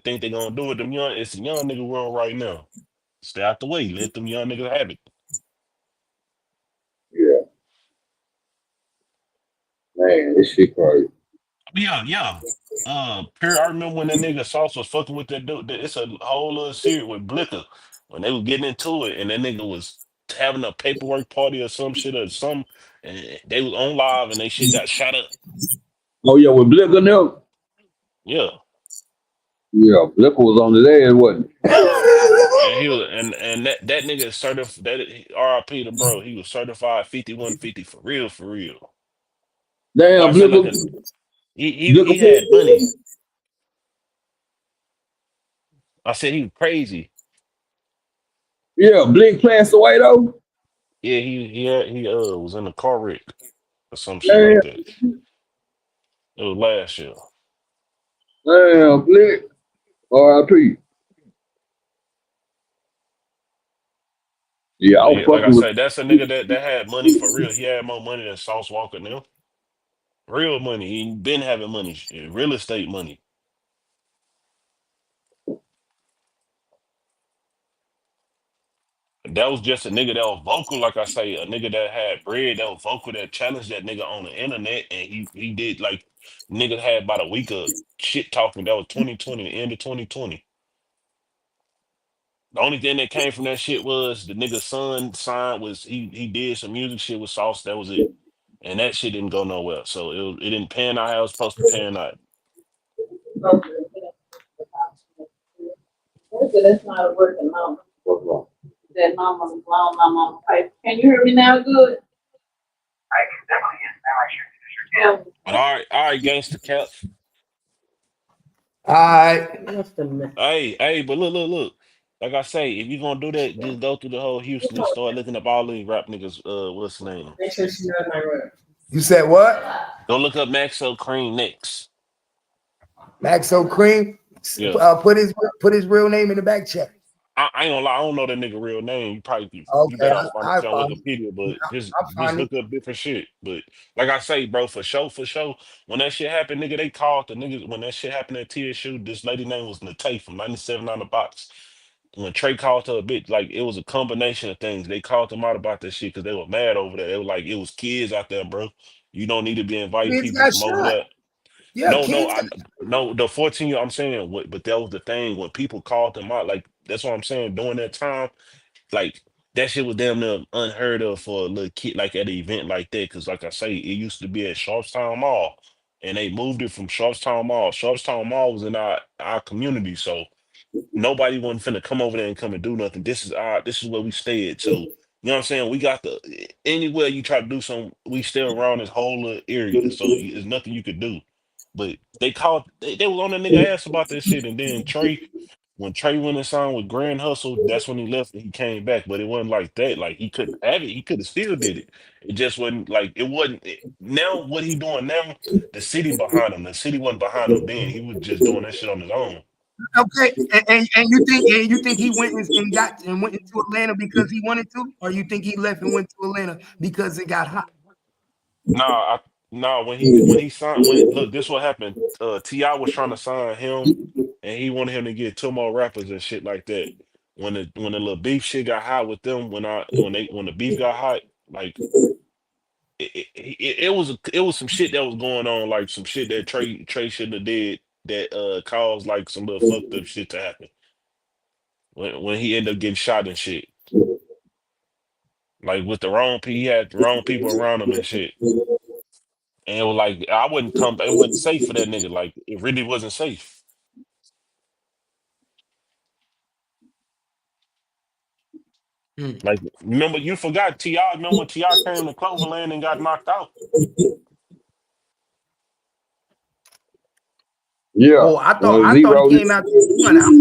think they're gonna do it. Them young, it's a young nigga world right now. Stay out the way. Let them young niggas have it. Yeah, man, this shit crazy. Yeah, yeah. I remember when that nigga Sauce was fucking with that dude. It's a whole other series with Blika when they was getting into it, and that nigga was having a paperwork party or some shit or some, and they was on live and they shit got shot up. Oh yeah, with Blika now. Yeah, Yeah, Blika was on his ass, wasn't and he was and that nigga is certified. That R.I.P. to bro. He was certified 5150 for real, for real. he? Well, I Damn, said Blika, like a Blika. he had money. I said he was crazy. Yeah, Blink passed away though. Yeah, he was in a car wreck or some shit Damn, like that. It was last year. damn, Blink. R.I.P. Yeah, I But was yeah, like I fucking with. said, that's a nigga that had money for real. He had more money than Sauce Walker now. Real money. He been having money, real estate money. That was just a nigga that was vocal, like I say, a nigga that had bread, that was vocal, that challenged that nigga on the internet, and he did like nigga had about a week of shit talking. That was 2020, the end of 2020. The only thing that came from that shit was the nigga's son signed was he did some music shit with Sauce. That was it, and that shit didn't go nowhere. So it didn't pan out how it was supposed to pan out. That's not a working mama. What's wrong? That mama blown my mama pipe. Can you hear me now good? Yeah. But all right, gangster cap. All right. What's the mess? Hey, but look. Like I say, if you gonna do that, just go through the whole Houston and start looking up all these rap niggas. What's his name? Make sure she knows my room. You said what? Go look up Maxo Cream next. Maxo Cream. Yeah. Put his real name in the back check. I ain't gonna lie, I don't know that nigga real name. You Okay, better off find that I shit on find it. Wikipedia, but I just find it. look up different shit. But like I say, bro, for sure, when that shit happened, nigga, they called the niggas when that shit happened at TSU. This lady name was Natay from 97 on the box. When Trey called her a bitch, like it was a combination of things. They called them out about that shit because they were mad over there. They were like, it was kids out there, bro. You don't need to be inviting Kids people got from over shot. there. Yeah, No, kids got. I no the 14 year. I'm saying, but that was the thing when people called them out. Like that's what I'm saying. During that time, like that shit was damn near unheard of for a little kid, like at an event like that. Because like I say, it used to be at Sharpstown Mall, and they moved it from Sharpstown Mall. Sharpstown Mall was in our community, so nobody wasn't finna come over there and come and do nothing. This is where we stayed. So you know what I'm saying? We got anywhere you try to do something, we stay around this whole little area. So there's nothing you could do. But they was on that nigga ass about that shit. And then when Trey went and signed with Grand Hustle, that's when he left and he came back. But it wasn't like that. Like he couldn't have it. He could have still did it. It just wasn't like it wasn't now what he doing now, the city behind him. The city wasn't behind him then. He was just doing that shit on his own. Okay, and you think he went and went into Atlanta because he wanted to, or you think he left and went to Atlanta because it got hot? Nah, when he signed when look, this what happened. T.I. was trying to sign him and he wanted him to get two more rappers and shit like that. When the little beef shit got hot with them, when the beef got hot, like it was some shit that was going on, like some shit that Trey shouldn't have did that caused like some little fucked up shit to happen. When he ended up getting shot and shit. Like with the wrong people, he had the wrong people around him and shit. And it was like I wouldn't come. It wasn't safe for that nigga. Like it really wasn't safe. Hmm. Like remember, you forgot Ti. Remember when Ti came to Cloverland and got knocked out? Yeah, Oh, well, I thought he zero. came out one. Out.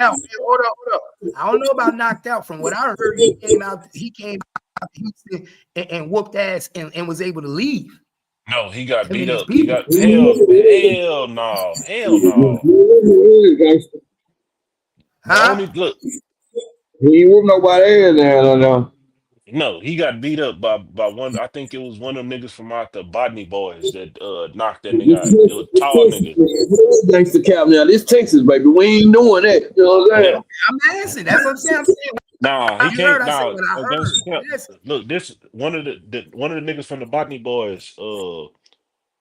Hold up. I don't know about knocked out. From what I heard, he came out to Houston and whooped ass and was able to leave. No, he got Him beat and his up. He people. got hell no, hell no. The Huh? only look, He ain't whoop nobody ass now. No, he got beat up by one. I think it was one of them niggas from out the Botany Boys that knocked that nigga out. It was a tall This nigga. gangster cap now. This Texas, baby. We ain't doing that. You know what I'm Yeah. saying? I'm asking. That's what I'm saying. I'm saying Nah, he what you heard. can't. I said Nah, what I against heard. the cap. Yes. Look, this one of the niggas from the Botany Boys.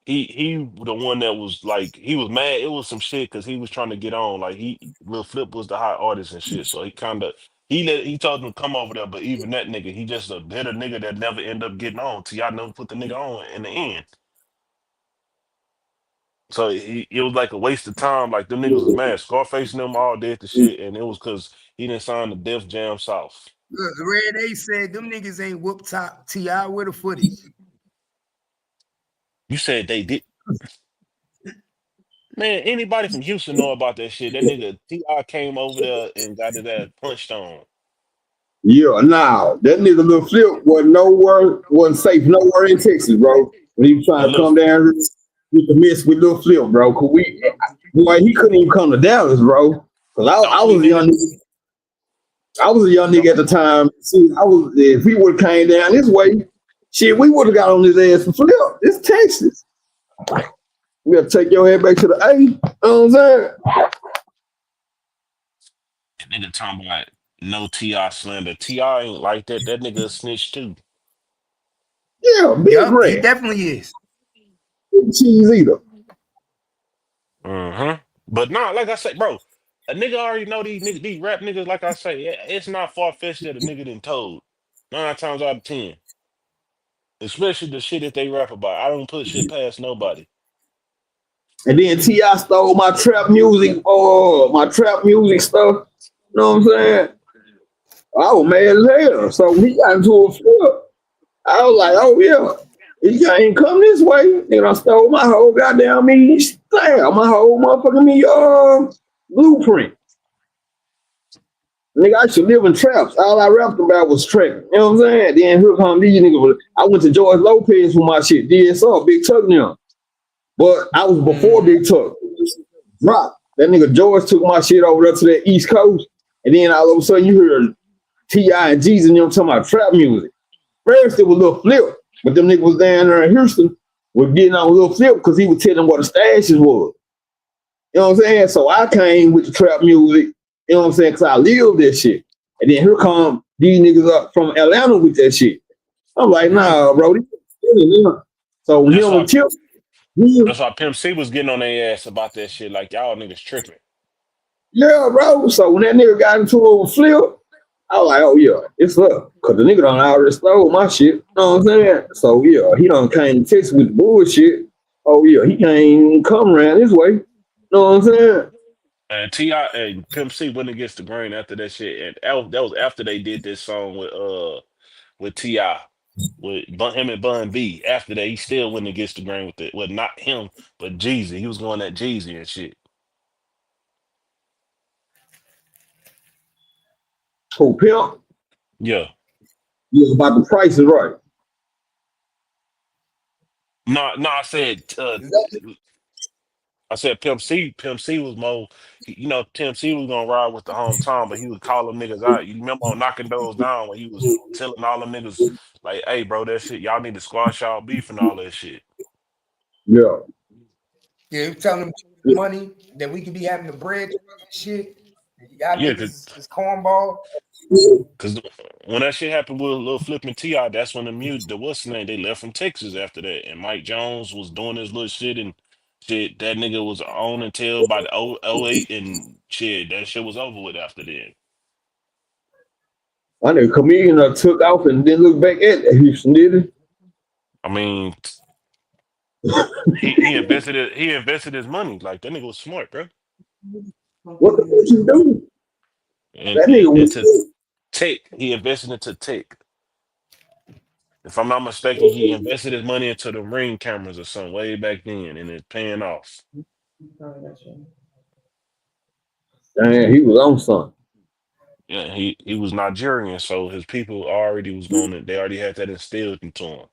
He the one that was like he was mad. It was some shit because he was trying to get on. Like Lil Flip was the hot artist and shit. So he kind of he told him to come over there. But even that nigga, he just a bitter nigga that never end up getting on. Till y'all never put the nigga on in the end. So it was like a waste of time. Like them niggas was mad. Scarface and them all did the shit, and it was because he didn't sign the Def Jam South. Look, Red A said them niggas ain't whoop top Ti with the footage. You said they did. Man, anybody from Houston know about that shit. That nigga T.I. came over there and got his ass punched on. Yeah, nah. That nigga Lil Flip wasn't safe nowhere in Texas, bro. When he was And trying to look, come down here with the mess with Lil Flip, bro. Cause boy, he couldn't even come to Dallas, bro. Cause the I only was a young nigga, nigga. I was a young the, nigga at the time. See, if he would have came down this way, shit, we would have got on his ass for Flip. It's Texas. We gotta take your head back to the A. You know what I'm saying? nigga talking about no T.I. slander. T.I. ain't like that. That nigga a snitch too. Yeah, big Yup, he red. definitely is. Big cheese eater. Uh-huh. But nah, like I said, bro, a nigga already know these rap niggas, like I say, it's not far-fetched that a nigga done told. 9 times out of 10. Especially the shit that they rap about. I don't put shit past nobody. And then T.I. stole my trap music stuff. You know what I'm saying? I was mad as hell. So when he got into a flip, I was like, oh yeah, he ain't come this way. Then I stole my whole goddamn my whole motherfucking blueprint. Nigga, I should live in traps. All I rapped about was trap. You know what I'm saying? Then here come these niggas. I went to George Lopez for my shit. DSR, Big Tuck now. But I was before Mm-hmm. Big Tuck dropped. That nigga George took my shit over there to the East Coast. And then all of a sudden you heard T.I. and Jeezy and them talking about trap music. First it was Lil Flip. But them niggas was down there in Houston was getting on Lil Flip because he was telling them what the stashes was. You know what I'm saying? So I came with the trap music, you know what I'm saying? Because I lived that shit. And then here come these niggas up from Atlanta with that shit. I'm like, Right. nah, bro. So That's him why and Tip, him, that's why Pimp C was getting on their ass about that shit. Like y'all niggas tripping. yeah, bro. So when that nigga got into it with Flip, I was like, oh yeah, it's up. Cause the nigga done already stole my shit. You know what I'm saying? So yeah, he done came to Texas with the bullshit. Oh yeah, he can't come around this way. You know what I'm saying? And T.I. and Pimp C went against the grain after that shit. And that was after they did this song with T.I. Him and Bun B. After that, he still went against the grain with it. Well, not him, but Jeezy. He was going at Jeezy and shit. Oh pimp. Yeah. Yeah, about the price is right. No, no, Is that I said Pimp C. Pimp C was more, Pimp C was gonna ride with the hometown, but he would call them niggas out. You remember on knocking those down when he was telling all them niggas like, "Hey, bro, that shit, y'all need to squash y'all beef and all that shit." Yeah. yeah, you telling them Yeah. money that we could be having the bread and shit. Y'all Yeah, niggas is cornball. cause when that shit happened with Lil Flip and Ti, that's when the what's the name, they left from Texas after that, and Mike Jones was doing his little shit and shit. That nigga was on until about '08 and shit. That shit was over with after that. I know a comedian took off and didn't look back at that Houston, did he? I mean, he invested his money. Like that nigga was smart, bro. What the fuck you doing? And, That and nigga into was tech, he invested into tech. If I'm not mistaken, he invested his money into the Ring cameras or something way back then, and it's paying off. he was on something. Yeah, he was Nigerian, so his people already was going to. They already had that instilled into him.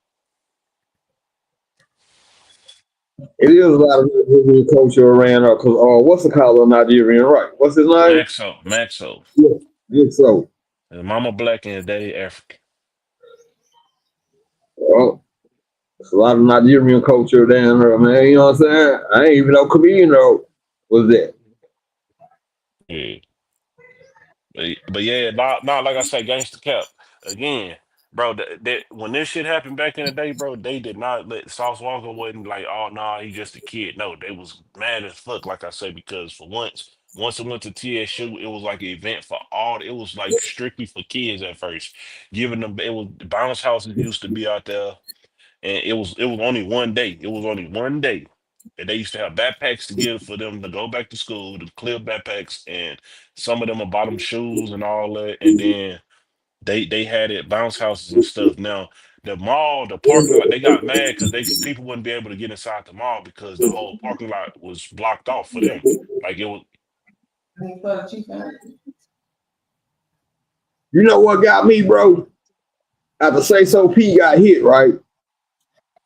It is a lot of Nigerian culture around because what's the color of Nigerian, right? What's his name? Maxo, Yeah, yeah, so his mama black and his daddy African. Well, it's a lot of Nigerian culture down there, man. You know what I'm saying? I ain't even know comedian though was that. Yeah. But yeah, not like I say, gangster cap again, bro. That when this shit happened back in the day, bro, they did not let Sauce Walker wasn't like, oh no, nah, he just a kid. No, they was mad as fuck, like I say, because for once it went to TSU, it was like an event for all. It was like strictly for kids at first, giving them. It was bounce houses used to be out there, and it was only one day. It was only one day. And they used to have backpacks to give for them to go back to school, to clear backpacks, and some of them would buy them shoes and all that. And then they had it bounce houses and stuff. Now the mall, the parking lot, they got mad because people wouldn't be able to get inside the mall because the whole parking lot was blocked off for them. Like it was. You know what got me, bro? After Say So P got hit, right?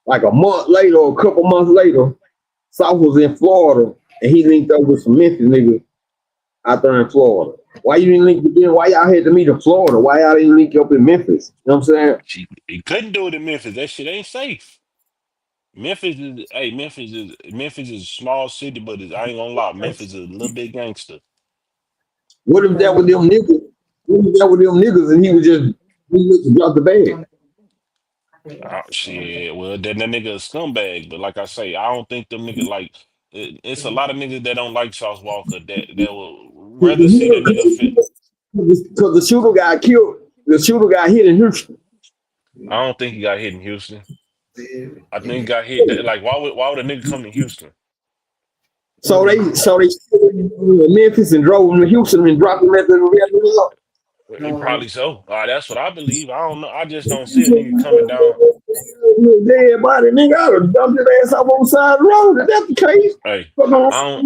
Like a month later or a couple months later, South was in Florida and he linked up with some Memphis niggas out there in Florida. Why you didn't link again? Why y'all had to meet in Florida? Why y'all didn't link up in Memphis? You know what I'm saying? He couldn't do it in Memphis. That shit ain't safe. Memphis is a small city, but I ain't gonna lie, Memphis is a little bit gangster. What if that with them niggas? What if that with them niggas and he just dropped the bag? Oh, shit. Well, then that nigga a scumbag. But like I say, I don't think them niggas like. It's a lot of niggas that don't like Sauce Walker that will rather see that nigga fit. Because the shooter got killed. The shooter got hit in Houston. I don't think he got hit in Houston. I think he got hit. Like, why would a nigga come to Houston? So they Memphis and drove him to Houston and dropped him at the Probably so. That's what I believe. I don't know. I just don't see a nigga coming down. dead body, nigga. I would have dumped his ass off on the side of the road. If that's the case, Hey, fuck on. I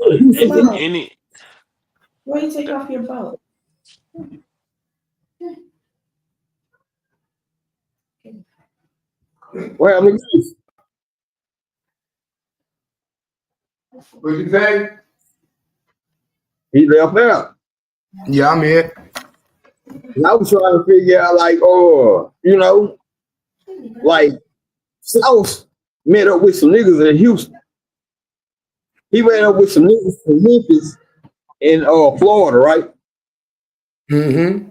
don't. Any. Why you take off your belt? Well, nigga, What you say? he left out. Yeah, I'm here. And I was trying to figure out, like, oh, like South met up with some niggas in Houston. He met up with some niggas from Memphis in Florida, right? Mm-hmm.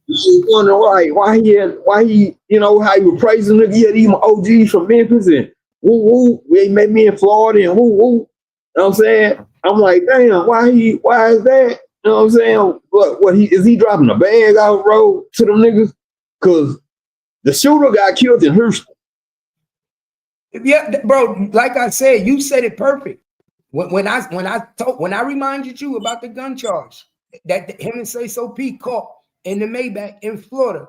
You wonder why he, how he was praising nigga. He had even OGs from Memphis and woo woo. They met me in Florida and woo woo. You know what I'm saying? I'm like, damn, why is that? You know what I'm saying? What he dropping a bag out the road to them niggas? Cause the shooter got killed in Houston. Yeah, bro. Like I said, you said it perfect. When I reminded you about the gun charge that him and Say So P caught in the Maybach in Florida,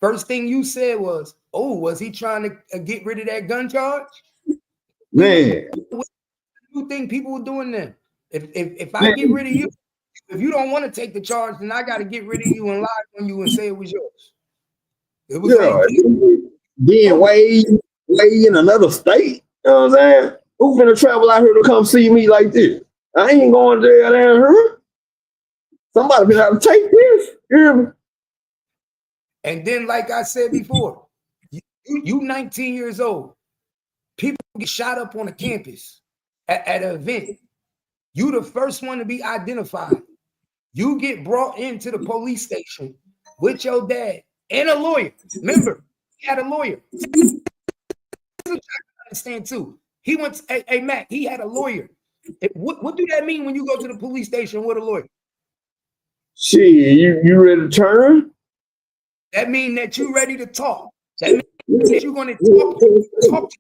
first thing you said was, "Oh, was he trying to get rid of that gun charge?" Man, What do you think people were doing then? If I get man, rid of you, if you don't want to take the charge, then I got to get rid of you and lie on you and say it was yours. It was yeah. on you. Then way in another state. You know what I'm saying? Who finna travel out here to come see me like this? I ain't going there down here. Somebody finna have to take this. You hear me? And then, like I said before, you 19 years old. People get shot up on a campus at an event. You the first one to be identified. You get brought into the police station with your dad and a lawyer. Remember, he had a lawyer. I understand too. He went to, hey Mac, he had a lawyer. What do that mean when you go to the police station with a lawyer? Shit, you ready to turn? That means that you're ready to talk. That means that you're going to talk,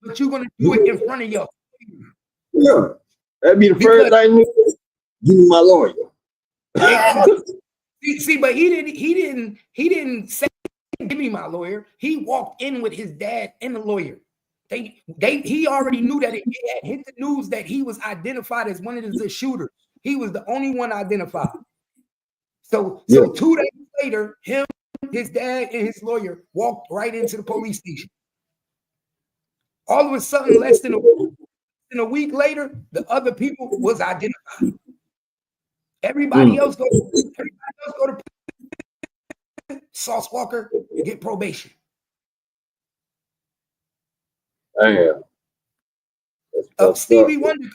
but you're going to do it in front of your. Yeah, that'd be the Because first thing. Give me my lawyer. see, but he didn't say give me my lawyer. He walked in with his dad and the lawyer. He already knew that it had hit the news that he was identified as one of the shooters. He was the only one identified. So 2 days later, him, his dad, and his lawyer walked right into the police station. All of a sudden, less than a week later, the other people was identified. Everybody else go to Sauce Walker get probation. Damn. That's fucked Stevie up. Wonder,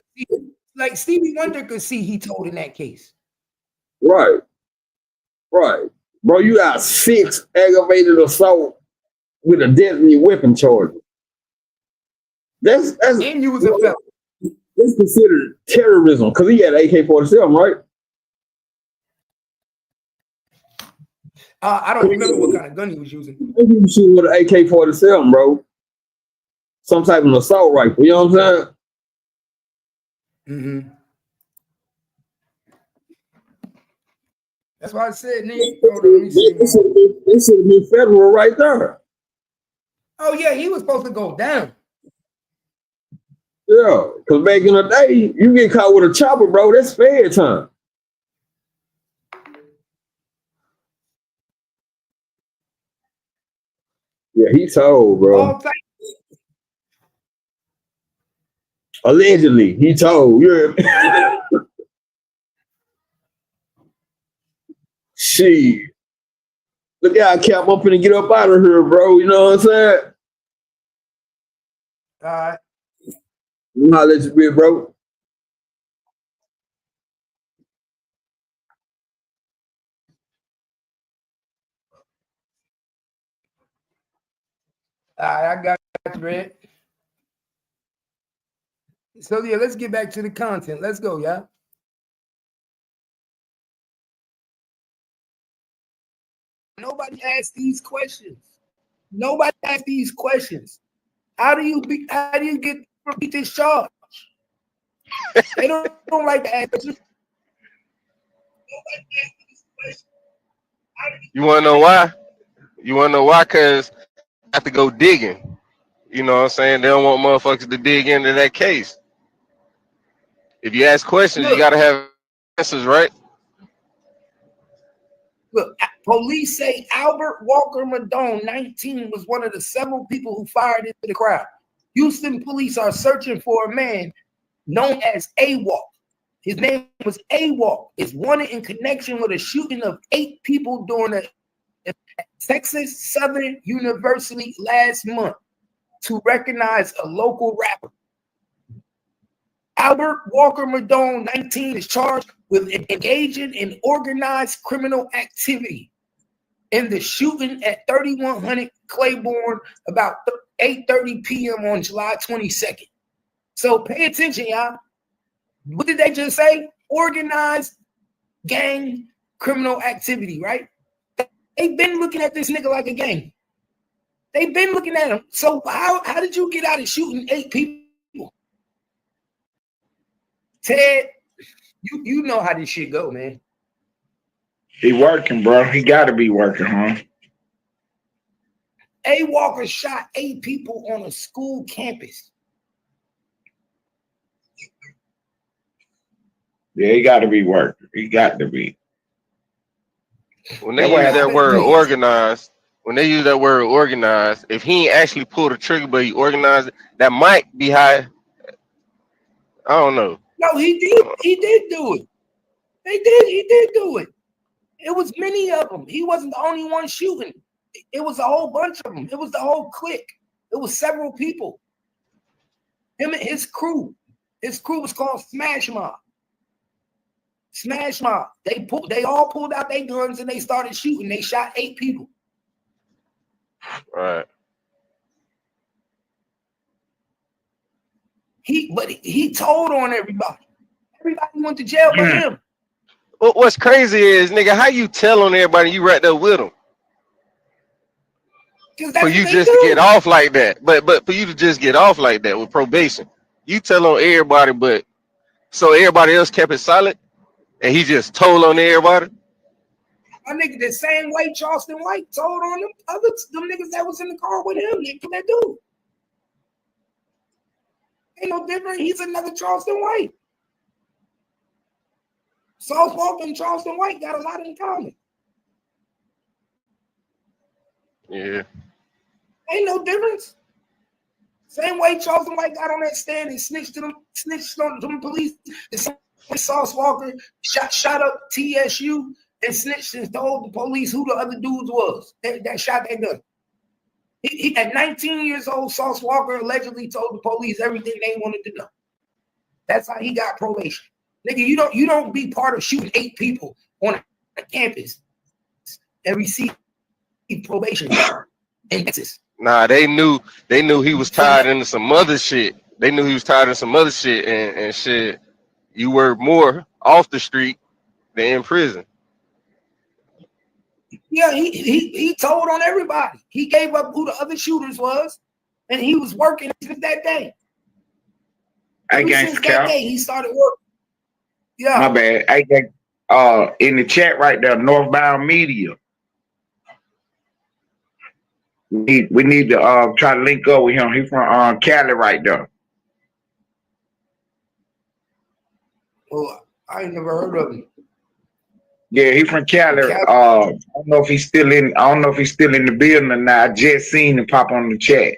like Stevie Wonder could see he told in that case. Right. Right. Bro, you got 6 aggravated assault with a deadly weapon charge. That's And you was a felon. that's considered terrorism because he had AK-47, right? I don't remember what kind of gun he was using. He was shooting with an AK-47, bro. Some type of assault rifle. You know what I'm saying? Mm-hmm. That's why I said, nigga. Hold on, let me see. This should have been federal right there. Oh yeah, he was supposed to go down. Yeah, because back in the day, you get caught with a chopper, bro. That's fair time. Yeah, he told, bro. All time. Allegedly, he told. Yeah. Shit. Look out, Cap. I'm finna get up out of here, bro. You know what I'm saying? All right. You know how let you be, bro. All right, I got you, Red. So yeah, let's get back to the content. Let's go, y'all. Nobody asked these questions. Nobody asked these questions. How do you get repeat this charge? They don't like to ask questions. You want to know why? You want to know why? Because I have to go digging. You know what I'm saying? They don't want motherfuckers to dig into that case. If you ask questions, you got to have answers, right? Look, police say Albert Walker Madone, 19, was one of the several people who fired into the crowd. Houston police are searching for a man known as AWALK. His name was AWALK. Is wanted in connection with a shooting of 8 people during a Texas Southern University last month to recognize a local rapper. Albert Walker Madone, 19, is charged with engaging in organized criminal activity in the shooting at 3100 Claiborne about 8:30 p.m. on July 22nd. So pay attention, y'all. What did they just say? Organized gang criminal activity, right? They've been looking at this nigga like a gang. They've been looking at him. So how did you get out of shooting 8 people? Ted, you know how this shit go, man. He working, bro. He got to be working, huh? A Walker shot 8 people on a school campus. Yeah, he got to be working. He got to be. When they use that word organized, if he ain't actually pulled the trigger, but he organized it, that might be high. I don't know. No, he did. He did do it. He did do it. It was many of them. He wasn't the only one shooting. It was a whole bunch of them. It was the whole clique. It was several people. Him and his crew. His crew was called Smash Mob. Smash Mob. They all pulled out their guns and they started shooting. They shot 8 people. Right. He told on everybody. Everybody went to jail but him. What's crazy is, nigga, how you tell on everybody you right there with them? For you just to get off like that. But for you to just get off like that with probation, you tell on everybody, but so everybody else kept it silent, and he just told on everybody. My nigga, the same way Charleston White told on them niggas that was in the car with him. They that dude. Ain't no different. He's another Charleston White. Sauce Walker and Charleston White got a lot in common. Yeah. Ain't no difference. Same way Charleston White got on that stand and snitched on them police. The same way Sauce Walker shot up TSU and snitched and told the police who the other dudes was that shot that gun. He at 19 years old, Sauce Walka allegedly told the police everything they wanted to know. That's how he got probation. Nigga, you don't be part of shooting 8 people on a campus and receive probation in Texas. Nah, they knew he was tied into some other shit. They knew he was tied into some other shit and shit. You were more off the street than in prison. Yeah, he told on everybody. He gave up who the other shooters was, and he was working since that day. Since that day, he started working. Yeah. My bad. I got in the chat right there, Northbound Media. We need to try to link up with him. He's from Cali right there. Well, I ain't never heard of him. Yeah, he's from Cali. I don't know if he's still in. I don't know if he's still in the building or not. I just seen him pop on the chat.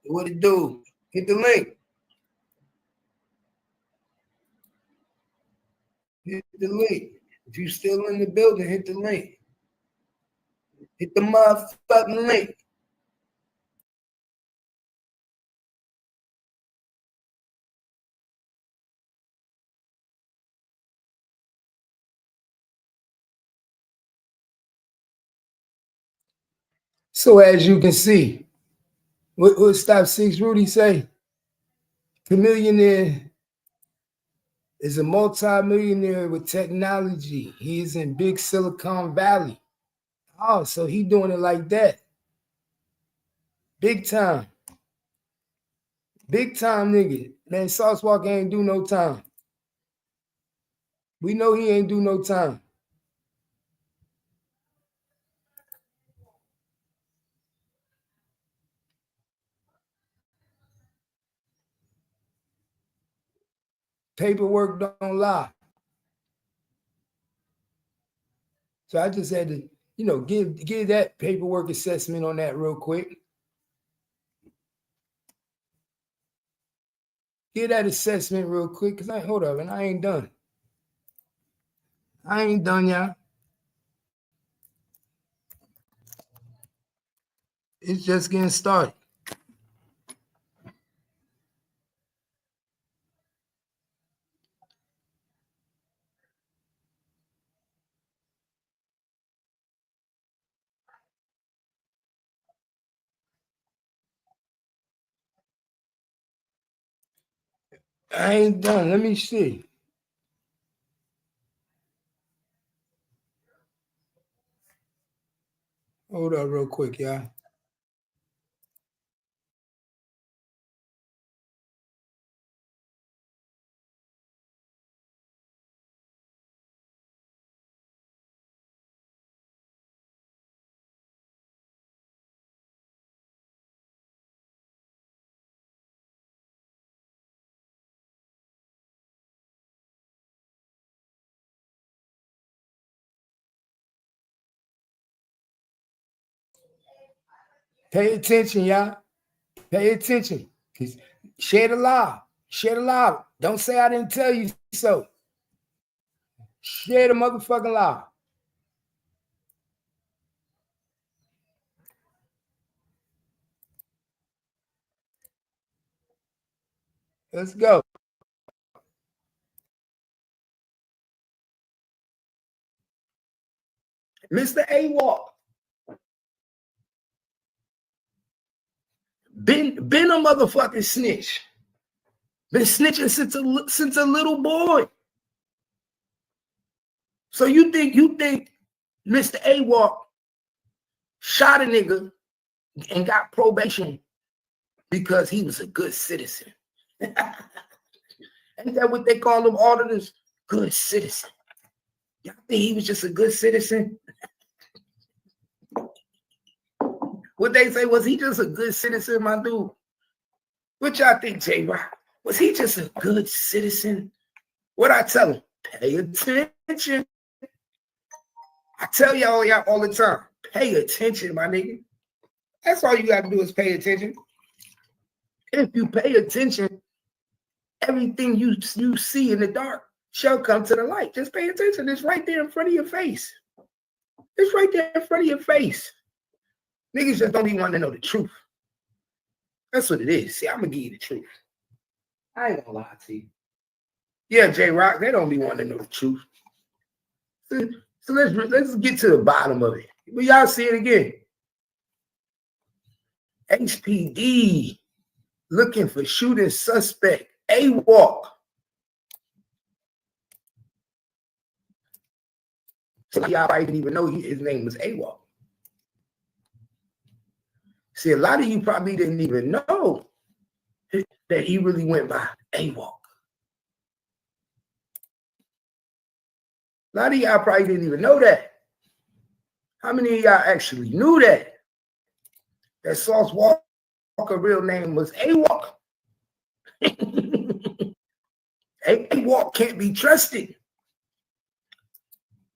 What it do? Hit the link. Hit the link. If you still in the building, hit the link. Hit the motherfucking link. So as you can see, what Stop 6 Rudy say? Chamillionaire is a multi-millionaire with technology. He is in big Silicon Valley. Oh, so he doing it like that. Big time. Big time nigga. Man, Sauce Walka ain't do no time. We know he ain't do no time. Paperwork don't lie. So I just had to, give that paperwork assessment on that real quick. Give that assessment real quick, because hold up, and I ain't done. I ain't done, y'all. It's just getting started. I ain't done. Let me see. Hold up real quick, y'all. Pay attention, y'all. Pay attention. Share the live. Share the live. Don't say I didn't tell you so. Share the motherfucking live. Let's go. Mr. A-Walk. Been a motherfucking snitch. Been snitching since a little boy. So you think Mr. A-Walk shot a nigga and got probation because he was a good citizen? Ain't that what they call them auditors? Good citizen. Y'all think he was just a good citizen? What they say, was he just a good citizen, my dude? What y'all think, J-Rock? Was he just a good citizen? What I tell him? Pay attention. I tell y'all all the time, pay attention, my nigga. That's all you got to do is pay attention. If you pay attention, everything you see in the dark shall come to the light. Just pay attention. It's right there in front of your face. It's right there in front of your face. Niggas just don't even want to know the truth. That's what it is. See, I'm going to give you the truth. I ain't going to lie to you. Yeah, J-Rock, they don't be wanting to know the truth. So let's get to the bottom of it. But y'all see it again. HPD looking for shooting suspect. AWOC. So y'all didn't even know his name was AWOC. See, a lot of you probably didn't even know that he really went by AWOC. A lot of y'all probably didn't even know that. How many of y'all actually knew that? That Sauce Walker real name was AWOC. AWOC can't be trusted.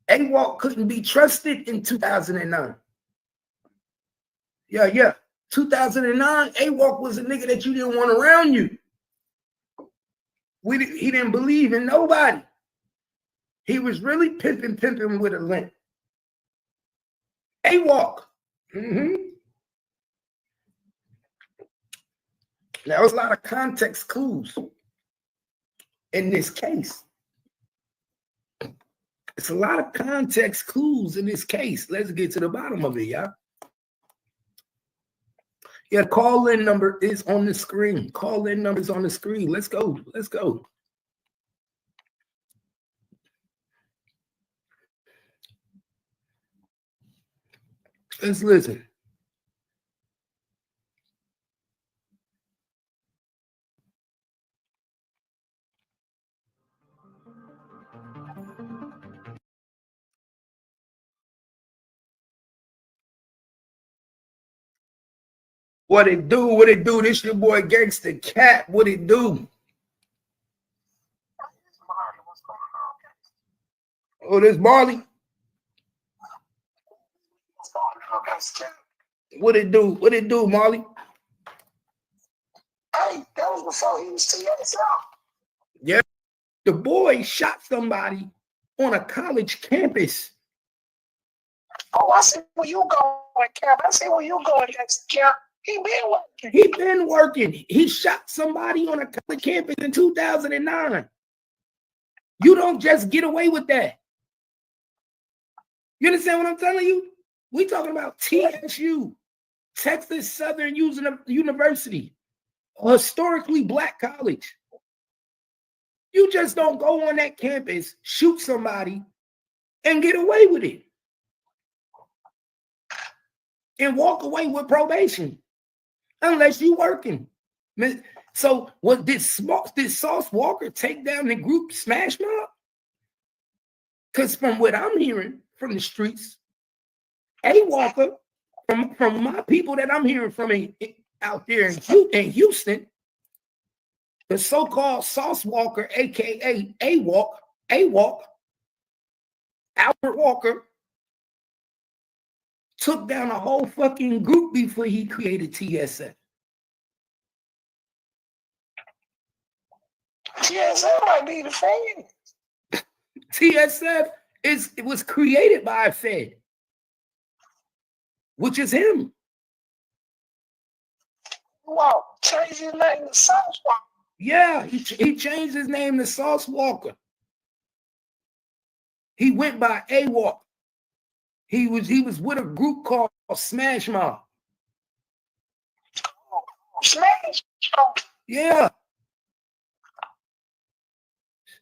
AWOC couldn't be trusted in 2009. Yeah. 2009, AWOC was a nigga that you didn't want around you. He didn't believe in nobody. He was really pimping with a limp. AWOC. There was a lot of context clues in this case. It's a lot of context clues in this case. Let's get to the bottom of it, y'all. Yeah, call-in number is on the screen. Call-in number is on the screen. Let's go. Let's go. Let's listen. What it do? What it do? This your boy Gangsta Cat. What it do? Oh, this Marley. What it do? What it do, Marley? Hey, that was before he was TSL. Yeah, the boy shot somebody on a college campus. Oh, I see where you going, Cap. I see where you going, Cap. He been working. He been working. He shot somebody on a college campus in 2009. You don't just get away with that. You understand what I'm telling you? We talking about TSU, Texas Southern University, a historically black college. You just don't go on that campus, shoot somebody, and get away with it. And walk away with probation. Unless you working. So what did Sauce Walker take down the group Smash Mob? Because from what I'm hearing from the streets, Walker, from my people that I'm hearing from out there in Houston, the so-called Sauce Walker, aka AWOC, Albert Walker, took down a whole fucking group before he created TSF. TSF might be the Fed. TSF it was created by a Fed, which is him. Wow, change his name to Sauce Walker. Yeah, he changed his name to Sauce Walker. He went by AWOC. He was with a group called Smash Mob. Smash? Yeah.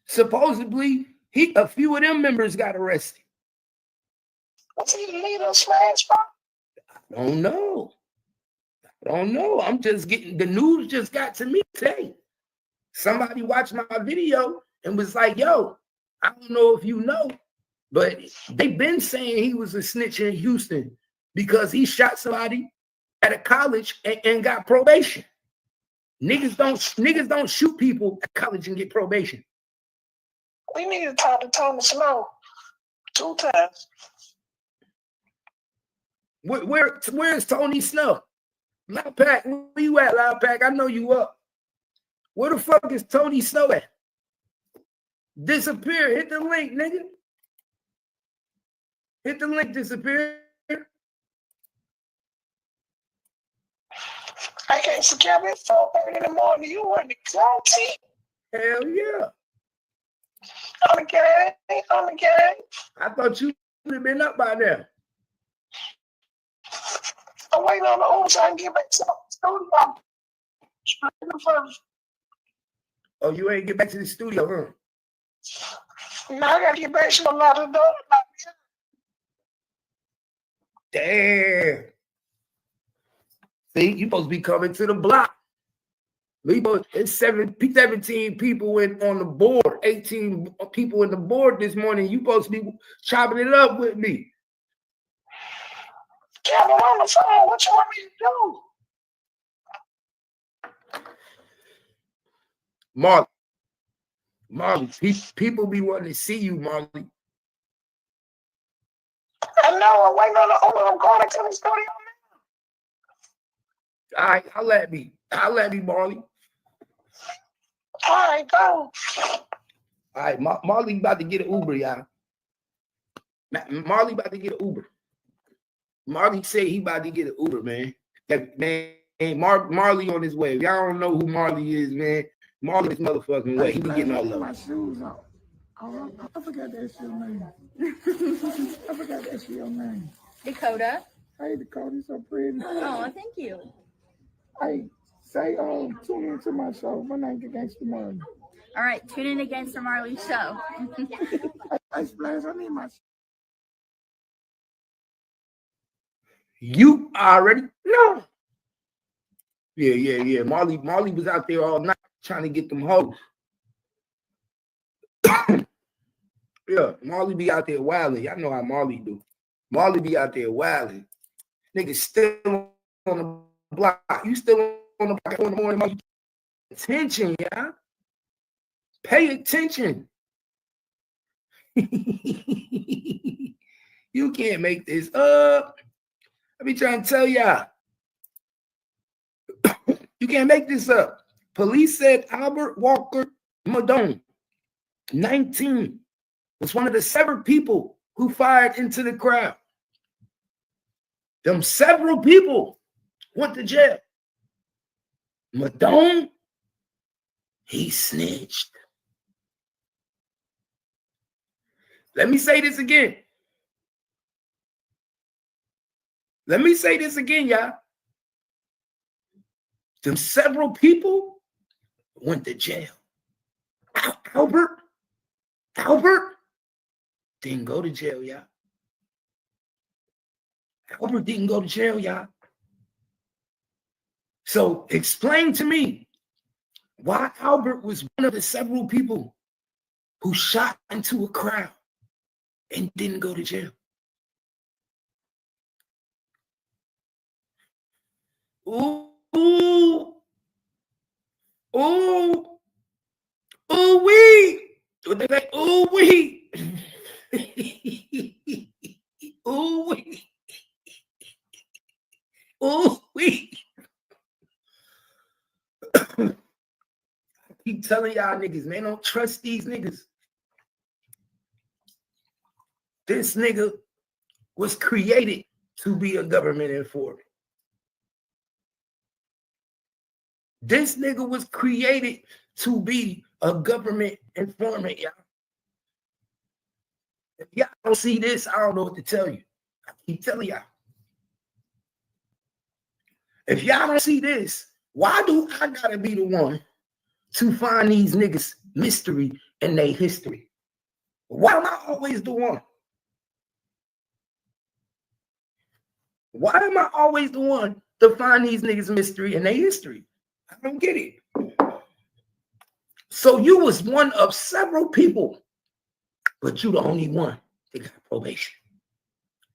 Supposedly, a few of them members got arrested. Was he the leader of Smash Mob? I don't know. I'm just getting the news just got to me today. Somebody watched my video and was like, yo, I don't know if you know, but they've been saying he was a snitch in Houston because he shot somebody at a college and got probation. Niggas don't shoot people at college and get probation. We need to talk to Tony Snow 2 times. Where's Tony Snow? Loud Pack, where you at, Loud Pack? I know you up. Where the fuck is Tony Snow at? Disappear. Hit the link, nigga. Hit the link, disappear. I can't forget it. 4:30 in the morning. You want to go, T? Hell yeah. On the game. On the game. I thought you would have been up by now. I'm waiting on the old time to get back to the studio. Oh, you ain't get back to the studio, huh? Now I gotta get back to a lot of doors. Damn. See, you supposed to be coming to the block. It's 17 people on the board, 18 people in the board this morning. You supposed to be chopping it up with me. Kevin on the phone. What you want me to do? Marley, people be wanting to see you, Marley. I know. I'm waiting on the owner. I'm going into the studio now. All right, I'll let me, Marley. All right, go. All right, Marley about to get an Uber, y'all. Marley about to get an Uber. Marley said he about to get an Uber, man. Marley on his way. If y'all don't know who Marley is, man, Marley is motherfucking way. He be getting all of my shoes off. Oh, I forgot that's your name. I forgot that's your name. Dakota. Hey, Dakota, you're so pretty. Oh, thank you. Hey, say, tune into my show. My name is Gangsta Marley. All right, tune in against the Marley show. Hey, Splash, I need my show. You already know. Yeah. Marley was out there all night trying to get them hoes. Yeah, Marley be out there wilding. Y'all know how Marley do. Marley be out there wilding. Niggas still on the block. You still on the block in the morning. Marley. Attention, y'all. Pay attention. You can't make this up. I be trying to tell y'all. You can't make this up. Police said Albert Walker Madone, 19, was one of the several people who fired into the crowd. Them several people went to jail. Madone, he snitched. Let me say this again. Y'all. Them several people went to jail. Albert didn't go to jail, y'all. Albert didn't go to jail, y'all. So explain to me why Albert was one of the several people who shot into a crowd and didn't go to jail. Ooh, wee. What they say? Ooh, wee. Ooh, wee. Ooh, wee. I keep telling y'all niggas, man, don't trust these niggas. This nigga was created to be a government informant. This nigga was created to be a government informant, y'all. If y'all don't see this, I don't know what to tell you. I keep telling y'all. If y'all don't see this, why do I gotta be the one to find these niggas mystery in their history? Why am I always the one? Why am I always the one to find these niggas mystery in their history? I don't get it. So you was one of several people, but you the only one that got probation.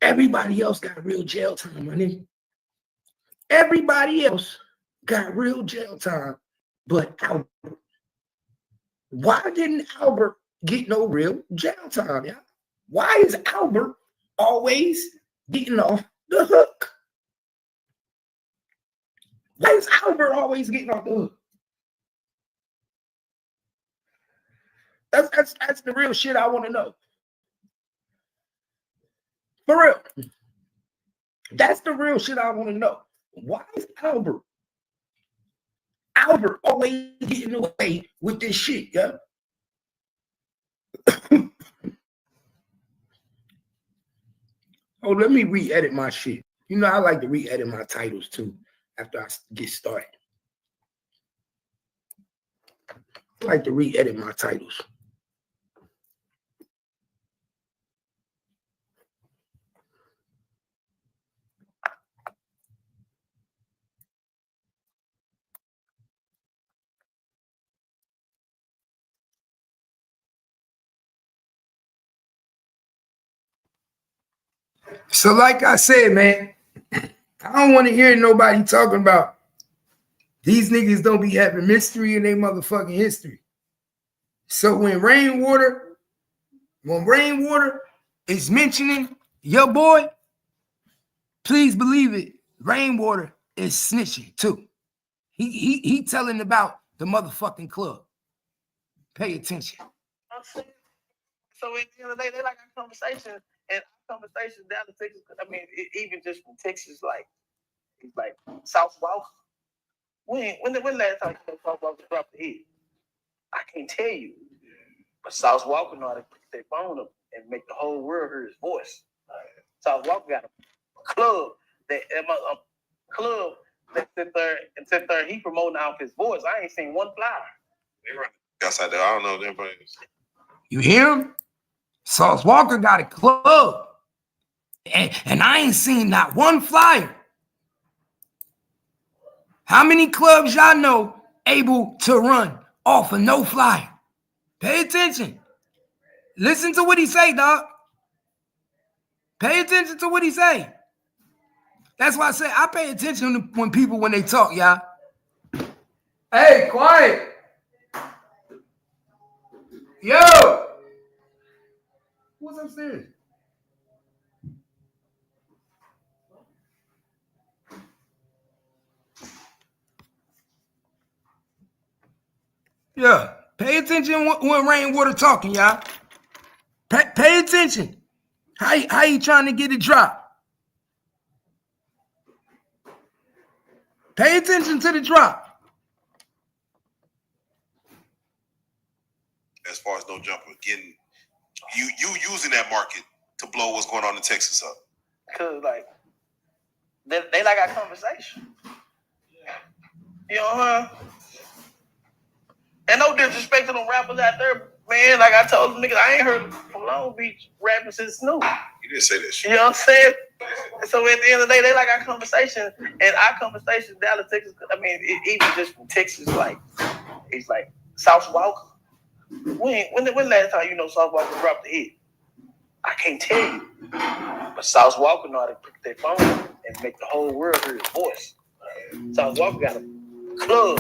Everybody else got real jail time, my nigga. Everybody else got real jail time, but Albert. Why didn't Albert get no real jail time, y'all? Why is Albert always getting off the hook? Why is Albert always getting off the hook? That's the real shit I want to know. For real. That's the real shit I want to know. Why is Albert always getting away with this shit, yeah? Oh, let me re-edit my shit. You know, I like to re-edit my titles too after I get started. I like to re-edit my titles. So like I said, man, I don't want to hear nobody talking about these niggas don't be having mystery in their motherfucking history. So when Rainwater is mentioning your boy, please believe it, Rainwater is snitching too. He telling about the motherfucking club. Pay attention. So at the end of the day, they like our conversation, and our conversation down to Texas. I mean, even just from Texas, like it's like South Walka. When the last time you South Walka dropped the hit? I can't tell you, but South Walka know how to pick their phone up and make the whole world hear his voice. South Walka got a club that sit there, he promoting off his voice. I ain't seen one flyer. They run outside there. I don't know them players. You hear him? Sauce Walka got a club. And I ain't seen not one flyer. How many clubs y'all know able to run off of no flyer? Pay attention. Listen to what he say, dog. Pay attention to what he say. That's why I say I pay attention when they talk, y'all. Hey, quiet. Yo. What's upstairs? Yeah. Pay attention when Rainwater talking, y'all. Pay attention. How you trying to get it dropped? Pay attention to the drop. As far as no jumper, getting you using that market to blow what's going on in Texas up. Cause like they like our conversation. You know, huh? And no disrespect to them rappers out there, man. Like I told them niggas, I ain't heard from Long Beach rapping since Snoop. You didn't say that shit. You know what I'm saying? So at the end of the day, they like our conversation, and our conversation down to Texas. I mean, even just from Texas, like it's like South Walka. When last time you know South Walka dropped the hit? I can't tell you, but South Walka know how to pick their phone and make the whole world hear his voice. South Walka got a club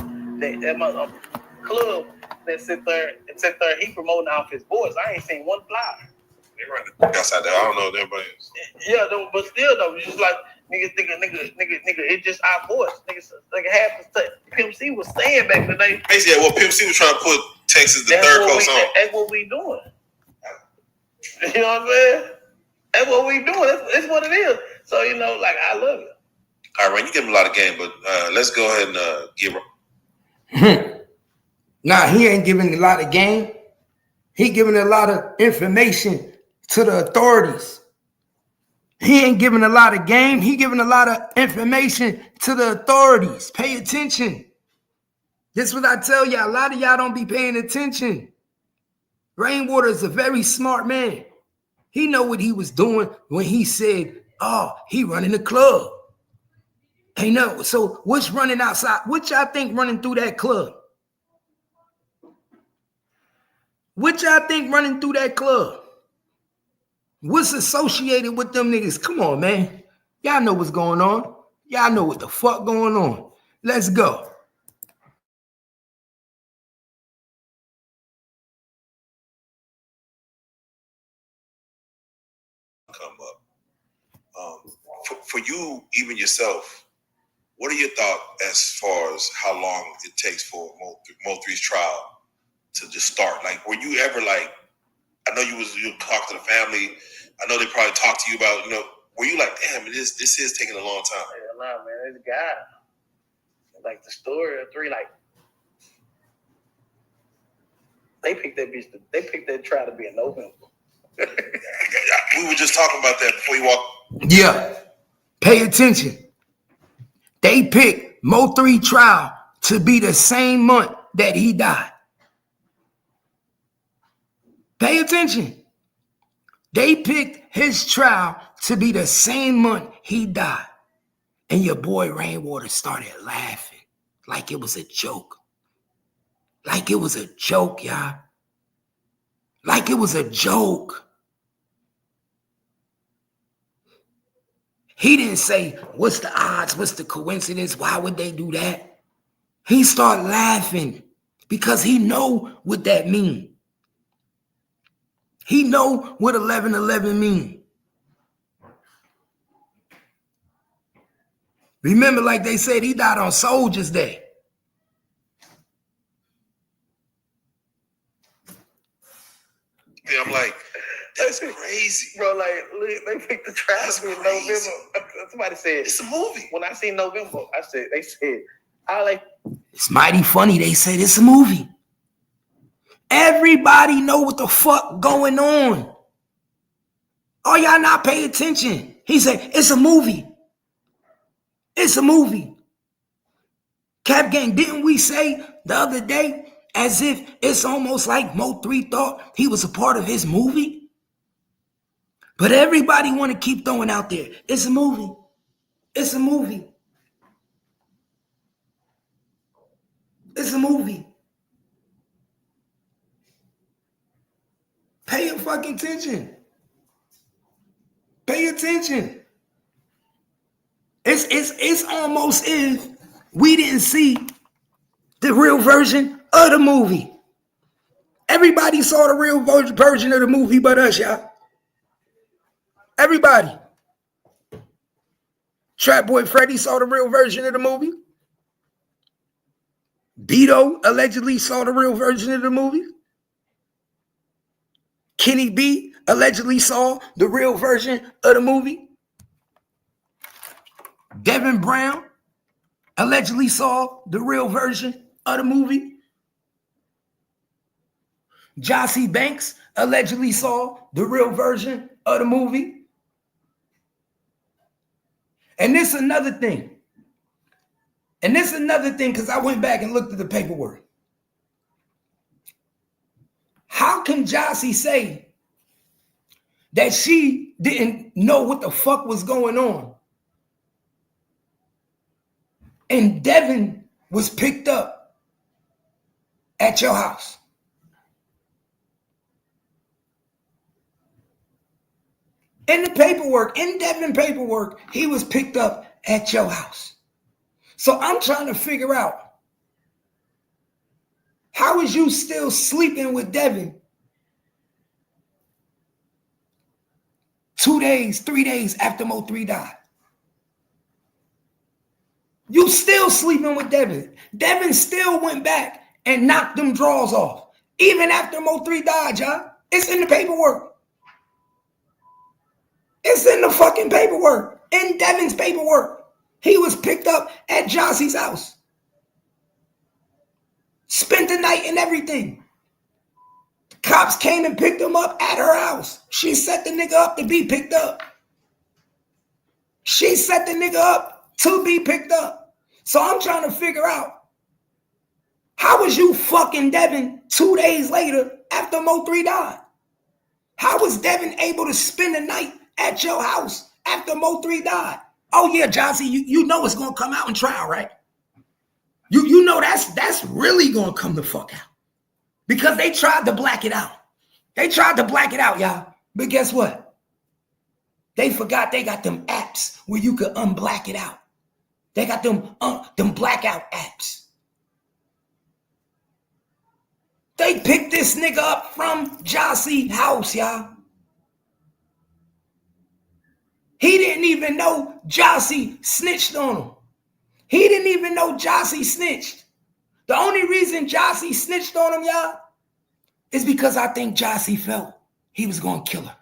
that sit there. He promoting off his voice. I ain't seen one flyer. They run the outside there. I don't know them players. Yeah, though, but still though, it's just like nigga. It's just our voice. Niggas like half the Pimp C was saying back in the day. Basically, well, Pimp C was trying to put Texas the third coast on. That's what we doing. You know what I'm saying? That's what we doing. That's what it is. So you know, like I love it. All right, Ray, you give him a lot of game, but let's go ahead and give. Nah, he ain't giving a lot of game. He giving a lot of information to the authorities. He ain't giving a lot of game. He giving a lot of information to the authorities. Pay attention. This is what I tell y'all. A lot of y'all don't be paying attention. Rainwater is a very smart man. He know what he was doing when he said, oh, he running the club. Hey, no. So what's running outside? What y'all think running through that club? What y'all think running through that club? What's associated with them niggas? Come on, man. Y'all know what's going on. Y'all know what the fuck going on. Let's go. Come up. For you, even yourself, what are your thoughts as far as how long it takes for Mo3's trial to just start? Like, were you ever like? I know you talk to the family. I know they probably talked to you about, were you like, damn, this is taking a long time? Yeah, nah, man, this guy, like the story of 3, like they picked that trial to be in November. We were just talking about that before you walked. Yeah. Pay attention. They picked Mo 3 trial to be the same month that he died. Pay attention. They picked his trial to be the same month he died. And your boy Rainwater started laughing like it was a joke. Like it was a joke, y'all. Like it was a joke. He didn't say, what's the odds? What's the coincidence? Why would they do that? He started laughing because he know what that mean. He know what 11/11 mean. Remember, like they said, he died on Soldiers Day. Yeah, I'm like, that's crazy, bro. Like, they picked the trial to be in November. Somebody said it's a movie. When I seen November, they said, it's mighty funny. They said it's a movie. Everybody know what the fuck going on. Oh, y'all not pay attention. He said, it's a movie. It's a movie. Cap Gang, didn't we say the other day as if it's almost like Mo 3 thought he was a part of his movie? But everybody want to keep throwing out there, it's a movie. It's a movie. It's a movie. Pay your fucking attention. Pay attention. It's almost if we didn't see the real version of the movie. Everybody saw the real version of the movie but us, y'all. Everybody. Trap Boy Freddy saw the real version of the movie. Beto allegedly saw the real version of the movie. Kenny B allegedly saw the real version of the movie. Devin Brown allegedly saw the real version of the movie. Jossie Banks allegedly saw the real version of the movie. And this is another thing. Because I went back and looked at the paperwork. How can Jossie say that she didn't know what the fuck was going on? And Devin was picked up at your house. In the paperwork, in Devin paperwork, he was picked up at your house. So I'm trying to figure out, how is you still sleeping with Devin 2 days, 3 days after Mo 3 died? You still sleeping with Devin. Devin still went back and knocked them drawers off. Even after Mo 3 died, y'all. It's in the paperwork. It's in the fucking paperwork. In Devin's paperwork. He was picked up at Jossie's house. Spent the night and everything. The cops came and picked him up at her house. She set the nigga up to be picked up. She set the nigga up to be picked up. So I'm trying to figure out, how was you fucking Devin 2 days later after Mo 3 died? How was Devin able to spend the night at your house after Mo 3 died? Oh yeah, Jossie, you know it's gonna come out in trial, right? You know that's really gonna come the fuck out. Because they tried to black it out. They tried to black it out, y'all. But guess what? They forgot they got them apps where you could unblack it out. They got them blackout apps. They picked this nigga up from Jossie's house, y'all. He didn't even know Jossie snitched on him. He didn't even know Jossie snitched. The only reason Jossie snitched on him, y'all, It's because I think Jossie felt he was going to kill her.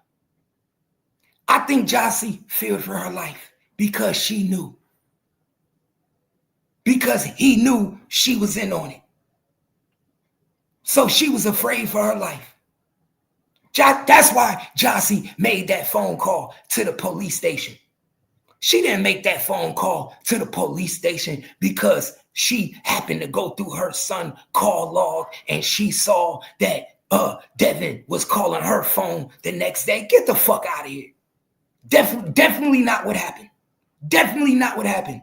I think Jossie feared for her life because she knew. Because he knew she was in on it. So she was afraid for her life. That's why Jossie made that phone call to the police station. She didn't make that phone call to the police station because she happened to go through her son's call log and she saw that Devin was calling her phone the next day. Get the fuck out of here. Definitely not what happened. Definitely not what happened.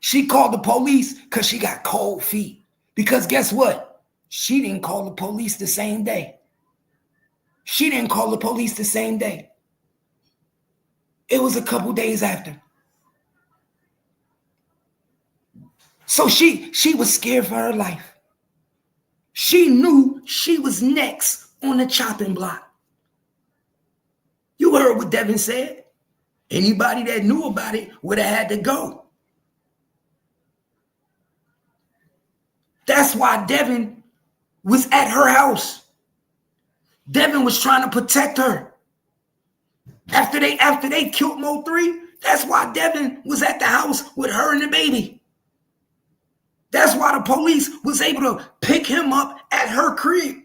She called the police because she got cold feet. Because guess what? She didn't call the police the same day. She didn't call the police the same day. It was a couple days after. So she was scared for her life. She knew she was next on the chopping block. You heard what Devin said. Anybody that knew about it would have had to go. That's why Devin was at her house. Devin was trying to protect her. After they killed Mo 3, that's why Devin was at the house with her and the baby. That's why the police was able to pick him up at her crib.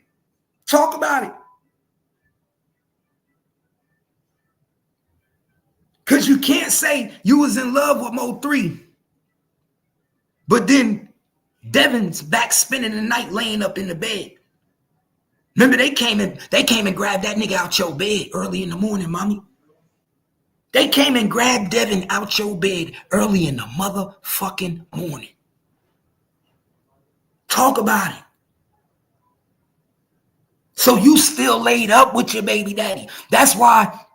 Talk about it. Because you can't say you was in love with Mo 3, but then Devin's back spending the night laying up in the bed. Remember, they came and grabbed that nigga out your bed early in the morning, mommy. They came and grabbed Devin out your bed early in the motherfucking morning. Talk about it. So you still laid up with your baby daddy. That's why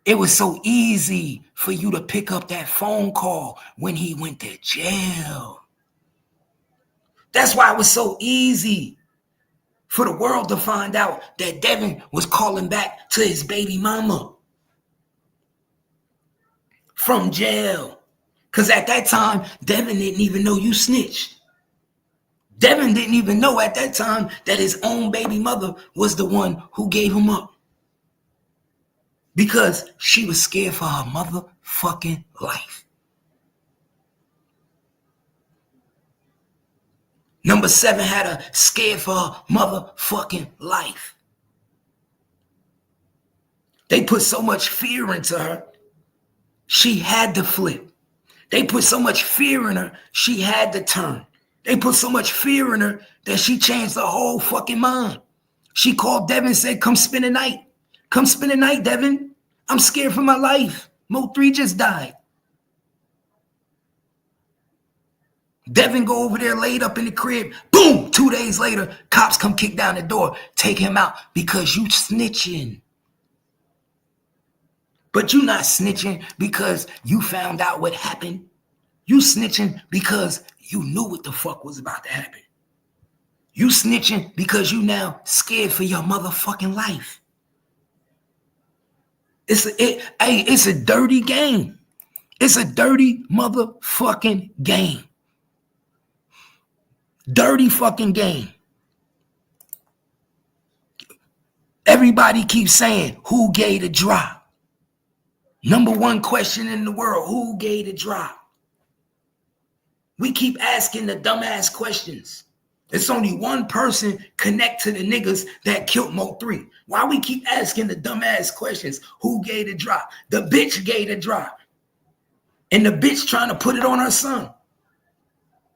it was so easy for you to pick up that phone call when he went to jail. That's why it was so easy for the world to find out that Devin was calling back to his baby mama from jail. Because at that time, Devin didn't even know you snitched. Devin didn't even know at that time that his own baby mother was the one who gave him up. Because she was scared for her motherfucking life. Number 7 had her scared for her motherfucking life. They put so much fear into her, she had to flip. They put so much fear in her, she had to turn. They put so much fear in her that she changed her whole fucking mind. She called Devin and said, come spend the night. Come spend the night, Devin. I'm scared for my life. Mo 3 just died. Devin go over there laid up in the crib. Boom! 2 days later, cops come kick down the door, take him out because you snitching. But you not snitching because you found out what happened. You snitching because you knew what the fuck was about to happen. You snitching because you now scared for your motherfucking life. It's a dirty game. It's a dirty motherfucking game. Dirty fucking game. Everybody keeps saying, who gave the drop? Number 1 question in the world, who gave the drop? We keep asking the dumbass questions. It's only one person connect to the niggas that killed Mo 3. Why we keep asking the dumbass questions? Who gave the drop? The bitch gave the drop. And the bitch trying to put it on her son.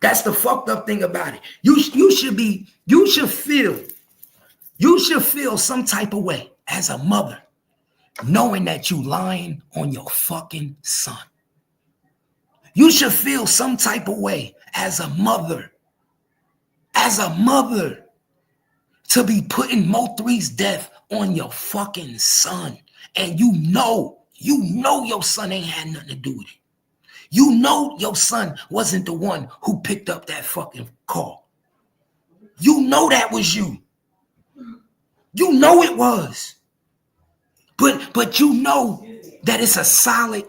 That's the fucked up thing about it. You should feel some type of way as a mother, knowing that you lying on your fucking son. You should feel some type of way as a mother, to be putting Mo 3's death on your fucking son. And you know your son ain't had nothing to do with it. You know your son wasn't the one who picked up that fucking call. You know that was you. You know it was. But you know that it's a solid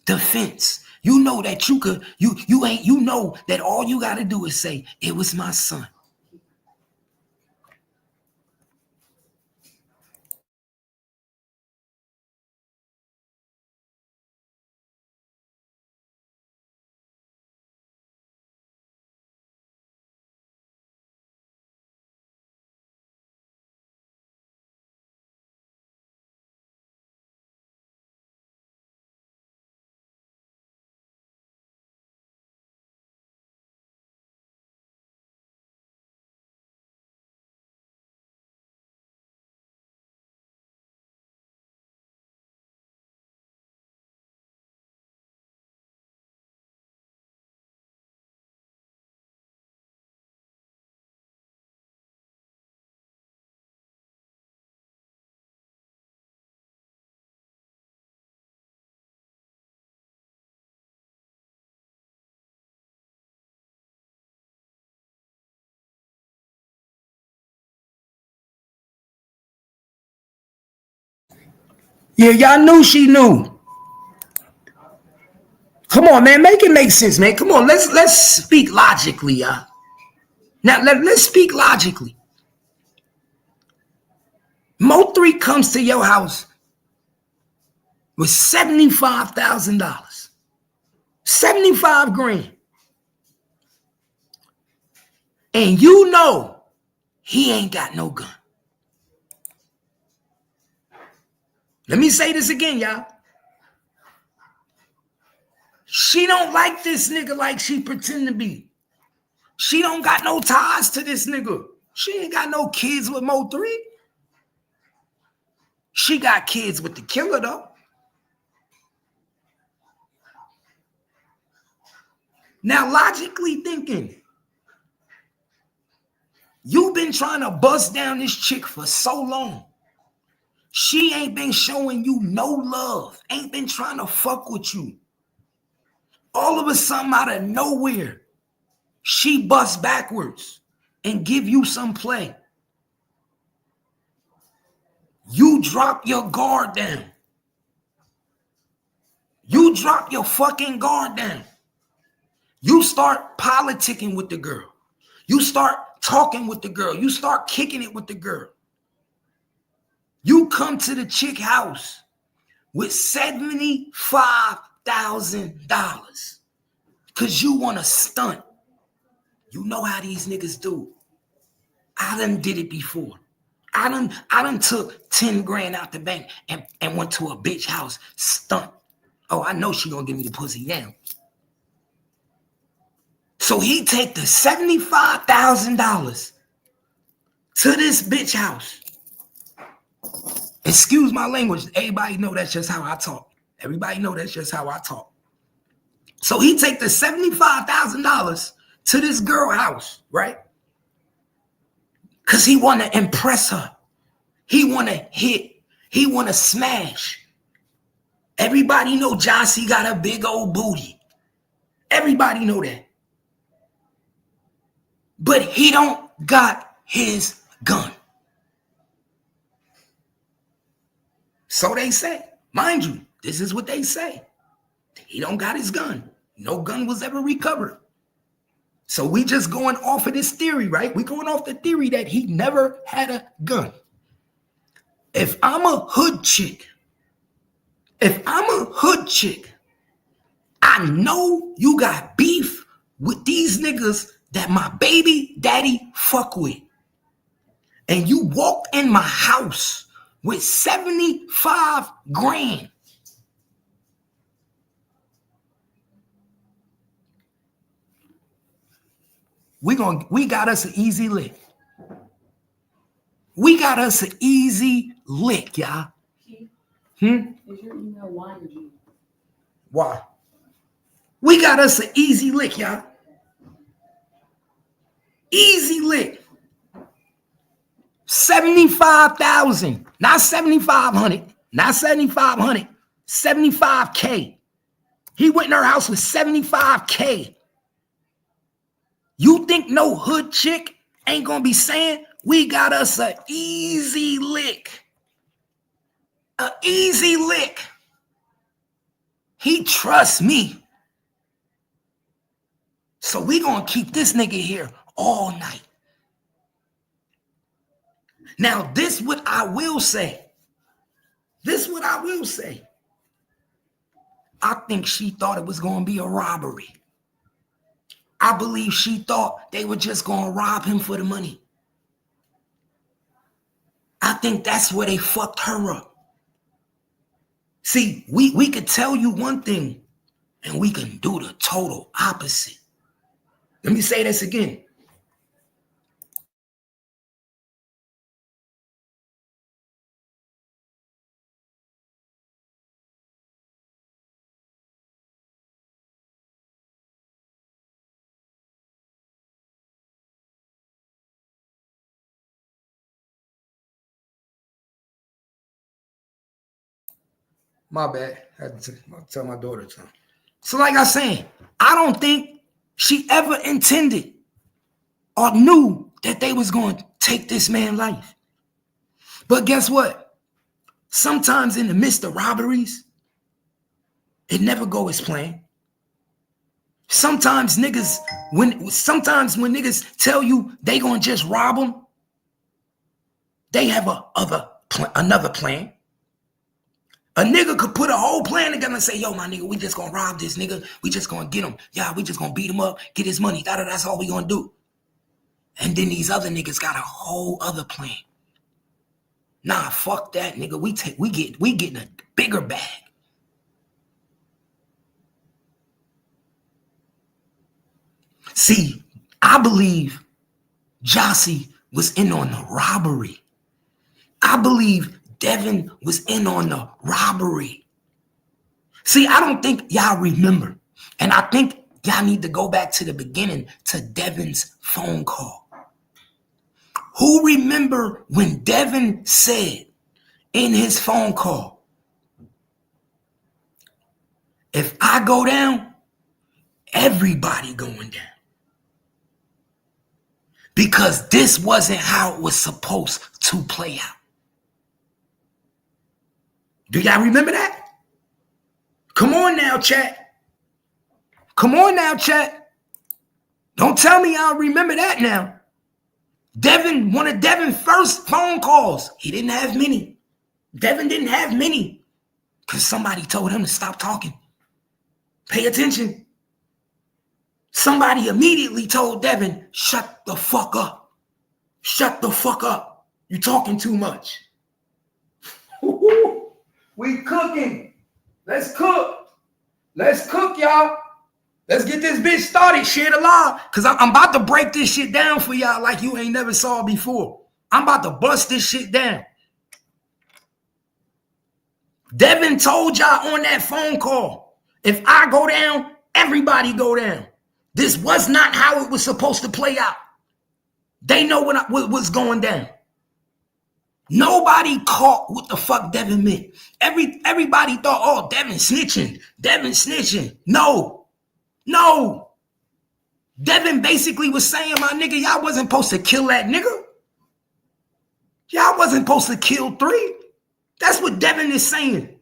defense. You know that you could, you know that all you got to do is say, it was my son. Yeah, y'all knew she knew. Come on, man, make it make sense, man. Come on, let's speak logically, y'all. Now let's speak logically. Mo3 comes to your house with $75,000, 75 grand, and you know he ain't got no gun. Let me say this again, y'all. She don't like this nigga like she pretend to be. She don't got no ties to this nigga. She ain't got no kids with Mo3. She got kids with the killer, though. Now, logically thinking, you've been trying to bust down this chick for so long. She ain't been showing you no love, ain't been trying to fuck with you. All of a sudden, out of nowhere, she busts backwards and give you some play. You drop your guard down. You drop your fucking guard down. You start politicking with the girl. You start talking with the girl. You start kicking it with the girl. You come to the chick house with $75,000 because you want to stunt. You know how these niggas do. I done did it before. I done took 10 grand out the bank and went to a bitch house, stunt. Oh, I know she gonna give me the pussy now. So he take the $75,000 to this bitch house. Excuse my language. Everybody know that's just how I talk. Everybody know that's just how I talk. So he take the $75,000 to this girl house, right? Because he want to impress her. He want to hit. He want to smash. Everybody know Jossie got a big old booty. Everybody know that. But he don't got his gun. So they say. Mind you, this is what they say. He don't got his gun. No gun was ever recovered. So we just going off of this theory, right? We going off the theory that he never had a gun. If I'm a hood chick, I know you got beef with these niggas that my baby daddy fuck with. And you walked in my house with 75 grand. We got us an easy lick. We got us an easy lick, y'all. Is your email Y or G? Why? We got us an easy lick, y'all. Easy lick. 75,000. Not 7,500. Not 7,500. 75K. He went in her house with 75K. You think no hood chick ain't gonna be saying we got us an easy lick? An easy lick. He trusts me. So we gonna keep this nigga here all night. Now, this what I will say. This what I will say. I think she thought it was gonna be a robbery. I believe she thought they were just gonna rob him for the money. I think that's where they fucked her up. See, we could tell you one thing and we can do the total opposite. Let me say this again. My bad. I had to tell my daughter something. So like I was saying, I don't think she ever intended or knew that they was going to take this man's life. But guess what? Sometimes in the midst of robberies, it never go as planned. Sometimes when niggas tell you they gonna just rob them, they have another plan. A nigga could put a whole plan together and say, yo, my nigga, we just gonna rob this nigga. We just gonna get him. Yeah, we just gonna beat him up, get his money. That's all we gonna do. And then these other niggas got a whole other plan. Nah, fuck that, nigga. We getting a bigger bag. See, I believe Jossie was in on the robbery. I believe Devin was in on the robbery. See, I don't think y'all remember. And I think y'all need to go back to the beginning to Devin's phone call. Who remember when Devin said in his phone call, if I go down, everybody going down? Because this wasn't how it was supposed to play out. Do y'all remember that? Come on now, chat. Come on now, chat. Don't tell me y'all remember that now. Devin, one of Devin's first phone calls, he didn't have many. Devin didn't have many because somebody told him to stop talking. Pay attention. Somebody immediately told Devin, shut the fuck up. Shut the fuck up. You're talking too much. We cooking. Let's cook. Let's cook, y'all. Let's get this bitch started. Share the live. Because I'm about to break this shit down for y'all like you ain't never saw before. I'm about to bust this shit down. Devin told y'all on that phone call, if I go down, everybody go down. This was not how it was supposed to play out. They know what was going down. Nobody caught what the fuck Devin meant. Everybody thought, oh, Devin snitching. Devin snitching. No. Devin basically was saying, my nigga, y'all wasn't supposed to kill that nigga. Y'all wasn't supposed to kill 3. That's what Devin is saying.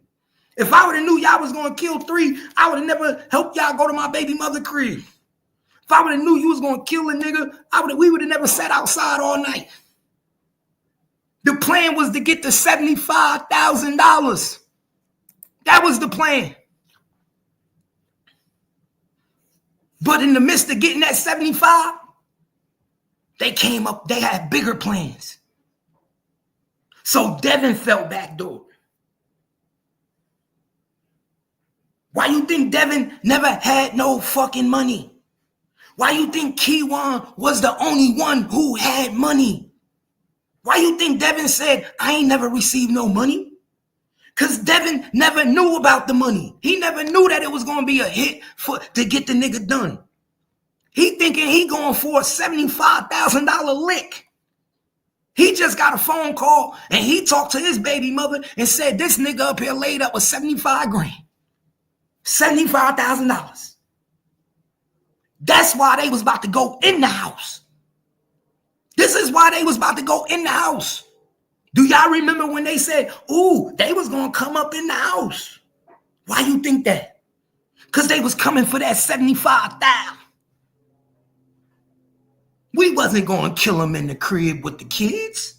If I would have knew y'all was going to kill 3, I would have never helped y'all go to my baby mother crib. If I would have knew you was going to kill a nigga, we would have never sat outside all night. The plan was to get the $75,000. That was the plan. But in the midst of getting that 75, they came up, they had bigger plans. So Devin fell backdoor. Why you think Devin never had no fucking money? Why you think Keywan was the only one who had money? Why you think Devin said, I ain't never received no money? Because Devin never knew about the money. He never knew that it was going to be a hit to get the nigga done. He thinking he going for a $75,000 lick. He just got a phone call and he talked to his baby mother and said, this nigga up here laid up with 75 grand. $75,000. That's why they was about to go in the house. This is why they was about to go in the house. Do y'all remember when they said, ooh, they was going to come up in the house? Why you think that? Because they was coming for that 75,000. We wasn't going to kill him in the crib with the kids.